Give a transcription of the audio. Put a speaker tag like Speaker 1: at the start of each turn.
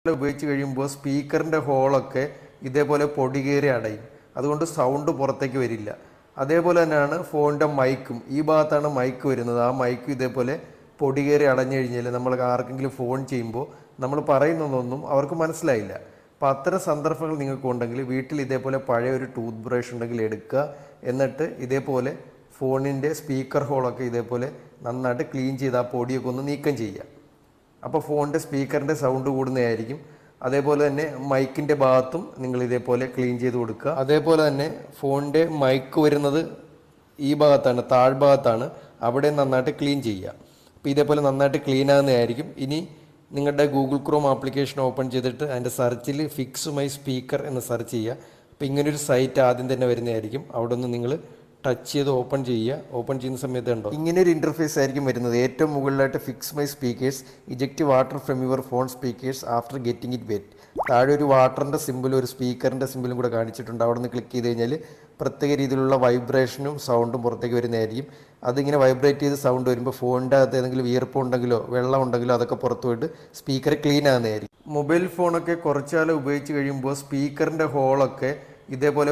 Speaker 1: ഉപയോഗിച്ച് കഴിയുമ്പോൾ സ്പീക്കറിൻ്റെ ഹോളൊക്കെ ഇതേപോലെ പൊടി കയറി അടയും. അതുകൊണ്ട് സൗണ്ട് പുറത്തേക്ക് വരില്ല. അതേപോലെ തന്നെയാണ് ഫോണിൻ്റെ മൈക്കും. ഈ ഭാഗത്താണ് മൈക്ക് വരുന്നത്. ആ മൈക്ക് ഇതേപോലെ പൊടി കയറി അടഞ്ഞു കഴിഞ്ഞാൽ നമ്മൾ ആർക്കെങ്കിലും ഫോൺ ചെയ്യുമ്പോൾ നമ്മൾ പറയുന്നതൊന്നും അവർക്ക് മനസ്സിലായില്ല. അപ്പോൾ അത്തരം സന്ദർഭങ്ങൾ നിങ്ങൾക്ക് ഉണ്ടെങ്കിൽ വീട്ടിൽ ഇതേപോലെ പഴയ ഒരു ടൂത്ത് ബ്രഷ് ഉണ്ടെങ്കിൽ എടുക്കുക. എന്നിട്ട് ഇതേപോലെ ഫോണിൻ്റെ സ്പീക്കർ ഹോളൊക്കെ ഇതേപോലെ നന്നായിട്ട് ക്ലീൻ ചെയ്ത് ആ പൊടിയൊക്കെ ഒന്ന് നീക്കം ചെയ്യുക. അപ്പോൾ ഫോണിൻ്റെ സ്പീക്കറിൻ്റെ സൗണ്ട് കൂടുന്നതായിരിക്കും. അതേപോലെ തന്നെ മൈക്കിൻ്റെ ഭാഗത്തും നിങ്ങൾ ഇതേപോലെ ക്ലീൻ ചെയ്ത് കൊടുക്കുക. അതേപോലെ തന്നെ ഫോണിൻ്റെ മൈക്ക് വരുന്നത് ഈ ഭാഗത്താണ്, താഴ്ഭാഗത്താണ്. അവിടെ നന്നായിട്ട് ക്ലീൻ ചെയ്യുക. അപ്പോൾ ഇതേപോലെ നന്നായിട്ട് ക്ലീൻ ആകുന്നതായിരിക്കും. ഇനി നിങ്ങളുടെ ഗൂഗിൾ ക്രോം ആപ്ലിക്കേഷൻ ഓപ്പൺ ചെയ്തിട്ട് അതിൻ്റെ സെർച്ചിൽ ഫിക്സ് മൈ സ്പീക്കർ എന്ന് സെർച്ച് ചെയ്യുക. അപ്പോൾ ഇങ്ങനൊരു സൈറ്റ് ആദ്യം തന്നെ വരുന്നതായിരിക്കും. അവിടെ നിന്ന് നിങ്ങൾ ടച്ച് ചെയ്ത് ഓപ്പൺ ചെയ്യുക. ഓപ്പൺ ചെയ്യുന്ന സമയത്ത് കണ്ടോ ഇങ്ങനൊരു ഇൻ്റർഫേസ് ആയിരിക്കും വരുന്നത്. ഏറ്റവും മുകളിലായിട്ട് fix my speakers, eject water from your phone speakers after getting it wet. താഴെ ഒരു വാട്ടറിൻ്റെ സിമ്പിളും ഒരു സ്പീക്കറിൻ്റെ സിമ്പിളും കൂടെ കാണിച്ചിട്ടുണ്ട്. അവിടെ നിന്ന് ക്ലിക്ക് ചെയ്ത് കഴിഞ്ഞാൽ പ്രത്യേക രീതിയിലുള്ള വൈബ്രേഷനും സൗണ്ടും പുറത്തേക്ക് വരുന്നതായിരിക്കും. അതിങ്ങനെ വൈബ്രേറ്റ് ചെയ്ത് സൗണ്ട് വരുമ്പോൾ ഫോണിൻ്റെ അകത്ത് ഏതെങ്കിലും വിയർപ്പുണ്ടെങ്കിലോ വെള്ളം ഉണ്ടെങ്കിലോ അതൊക്കെ പുറത്തു പോയിട്ട് സ്പീക്കർ ക്ലീൻ ആകുന്നതായിരിക്കും. മൊബൈൽ ഫോണൊക്കെ കുറച്ചാൽ ഉപയോഗിച്ച് കഴിയുമ്പോൾ സ്പീക്കറിൻ്റെ ഹോളൊക്കെ ഇതേപോലെ